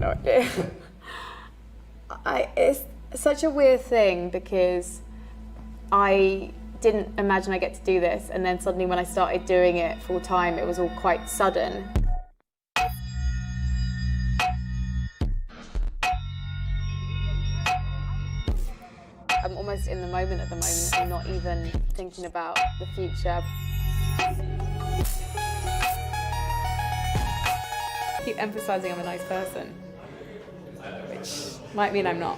no idea. It's such a weird thing because I didn't imagine I get to do this, and then suddenly when I started doing it full time, it was all quite sudden. I'm almost in the moment at the moment and not even thinking about the future. I keep emphasising I'm a nice person, which might mean I'm not.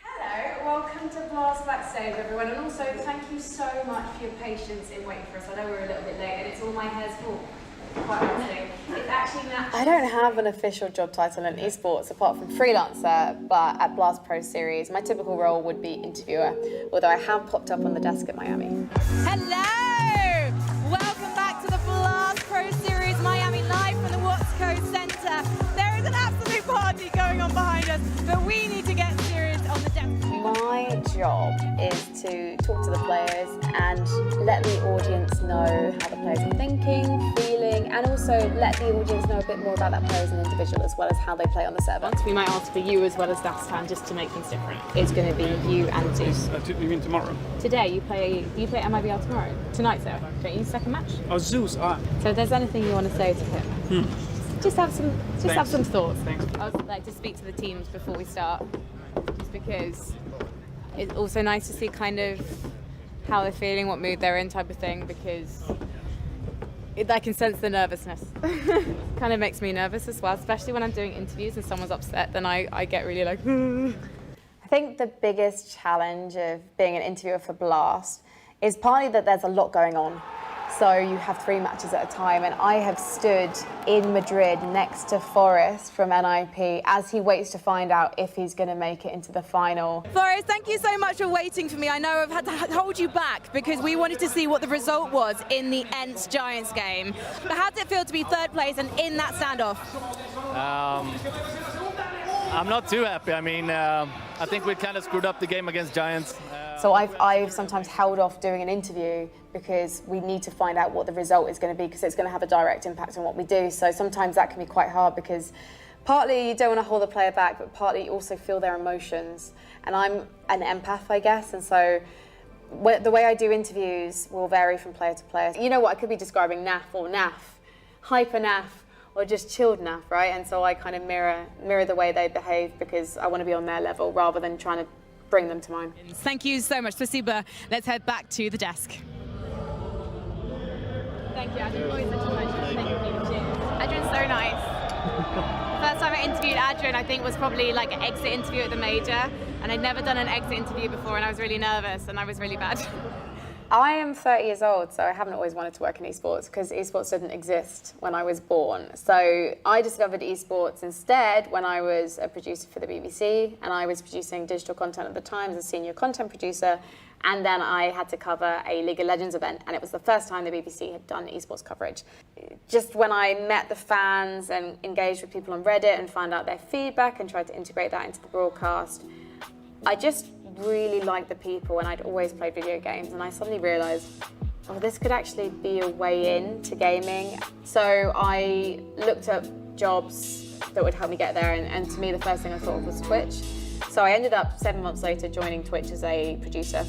Hello, welcome to Blast Backstage, everyone, and also thank you so much for your patience in waiting for us. I know we're a little bit late and it's all my hair's fault. Quite honestly. It's actually I don't have an official job title in esports apart from freelancer, but at Blast Pro Series, my typical role would be interviewer, although I have popped up on the desk at Miami. Hello! Welcome back to the Blast Pro Series Miami live from the Watsco Centre. There is an absolute party going on behind us, but we need to get serious on the desk. My job is to talk to the players and let the audience know how the players are thinking, feeling, and also let the audience know a bit more about that player as an individual as well as how they play on the server. We might ask for you as well as Dastan just to make things different. It's going to be you and Zeus. You mean tomorrow? Today you play MIBR tomorrow. Tonight, so don't you second match? Oh, Zeus. So if there's anything you want to say to him, just have some thoughts. Thanks. I would like to speak to the teams before we start, just because it's also nice to see kind of how they're feeling, what mood they're in, type of thing, because I can sense the nervousness. Kind of makes me nervous as well, especially when I'm doing interviews and someone's upset, then I get really like. I think the biggest challenge of being an interviewer for Blast is partly that there's a lot going on. So you have 3 matches at a time, and I have stood in Madrid next to Forrest from NIP as he waits to find out if he's going to make it into the final. Forrest, thank you so much for waiting for me. I know I've had to hold you back because we wanted to see what the result was in the Ents Giants game. But how did it feel to be third place and in that standoff? I'm not too happy. I mean, I think we kind of screwed up the game against Giants. So I've sometimes held off doing an interview because we need to find out what the result is going to be, because it's going to have a direct impact on what we do. So sometimes that can be quite hard because partly you don't want to hold the player back, but partly you also feel their emotions. And I'm an empath, I guess, and so the way I do interviews will vary from player to player. You know what, I could be describing NAF or NAF, hyper NAF, or just chilled NAF, right? And so I kind of mirror the way they behave because I want to be on their level rather than trying to bring them to mine. Thank you so much, Spasiba. Let's head back to the desk. Thank you, Adrian. Always such a pleasure. Thank you. Adrian's so nice. First time I interviewed Adrian, I think, was probably like an exit interview at the major, and I'd never done an exit interview before, and I was really nervous, and I was really bad. I am 30 years old, so I haven't always wanted to work in esports because esports didn't exist when I was born. So I discovered esports instead when I was a producer for the BBC, and I was producing digital content at the time as a senior content producer, and then I had to cover a League of Legends event, and it was the first time the BBC had done esports coverage. Just when I met the fans and engaged with people on Reddit and found out their feedback and tried to integrate that into the broadcast, I just really liked the people, and I'd always played video games, and I suddenly realised, oh, this could actually be a way into gaming. So I looked up jobs that would help me get there, and to me the first thing I thought of was Twitch. So I ended up 7 months later joining Twitch as a producer,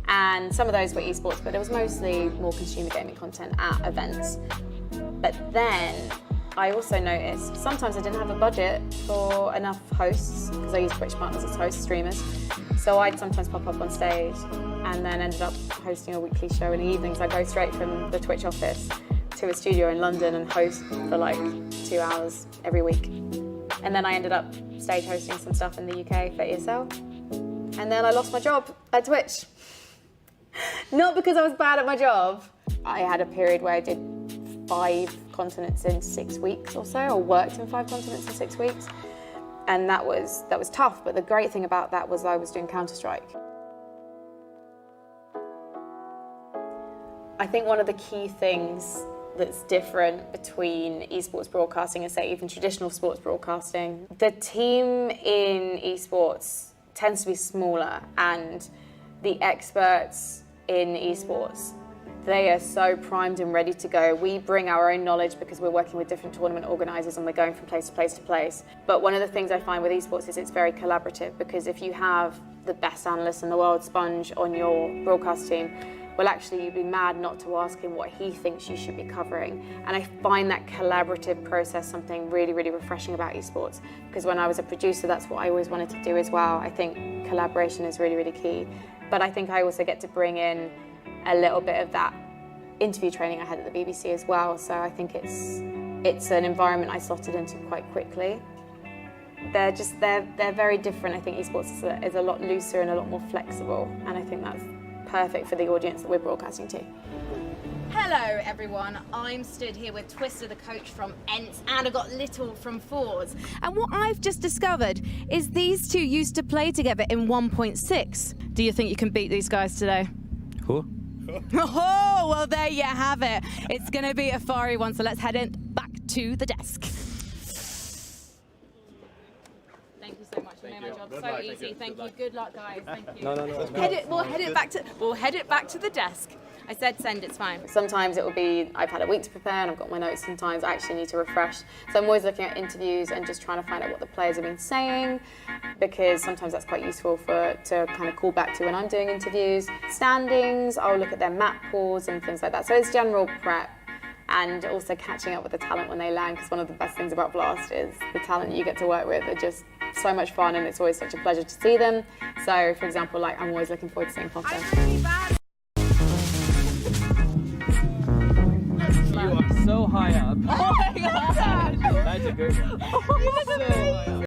and some of those were esports, but it was mostly more consumer gaming content at events. But then I also noticed sometimes I didn't have a budget for enough hosts, because I use Twitch partners as host streamers. So I'd sometimes pop up on stage and then ended up hosting a weekly show in the evenings. I'd go straight from the Twitch office to a studio in London and host for like 2 hours every week. And then I ended up stage hosting some stuff in the UK for ESL. And then I lost my job at Twitch. Not because I was bad at my job. I had a period where I did 5 continents in 6 weeks or so, or worked in 5 continents in 6 weeks. And that was tough, but the great thing about that was I was doing Counter-Strike. I think one of the key things that's different between esports broadcasting and, say, even traditional sports broadcasting, the team in esports tends to be smaller, and the experts in esports They are so primed and ready to go. We bring our own knowledge because we're working with different tournament organisers and we're going from place to place to place. But one of the things I find with esports is it's very collaborative, because if you have the best analyst in the world, Sponge, on your broadcast team, well, actually, you'd be mad not to ask him what he thinks you should be covering. And I find that collaborative process something really, really refreshing about esports, because when I was a producer, that's what I always wanted to do as well. I think collaboration is really, really key. But I think I also get to bring in a little bit of that interview training I had at the BBC as well. So I think it's an environment I slotted into quite quickly. They're very different. I think esports is a lot looser and a lot more flexible, and I think that's perfect for the audience that we're broadcasting to. Hello everyone, I'm stood here with Twister, the coach from ENT, and I've got Little from FAZE. And what I've just discovered is these two used to play together in 1.6. Do you think you can beat these guys today? Who? Oh, well there you have it. It's going to be a fiery one, so let's head in back to the desk. Thank you so much. You made my job so easy. Thank you. Good luck, guys. Thank you. No. We'll head it back to the desk. I said send, it's fine. Sometimes it will be, I've had a week to prepare and I've got my notes. Sometimes I actually need to refresh. So I'm always looking at interviews and just trying to find out what the players have been saying, because sometimes that's quite useful to kind of call back to when I'm doing interviews. Standings, I'll look at their map pools and things like that. So it's general prep, and also catching up with the talent when they land, because one of the best things about Blast is the talent you get to work with are just so much fun, and it's always such a pleasure to see them. So for example, like, I'm always looking forward to seeing Potter. You are so high up. Oh my god! That's a good one. Oh, you look amazing!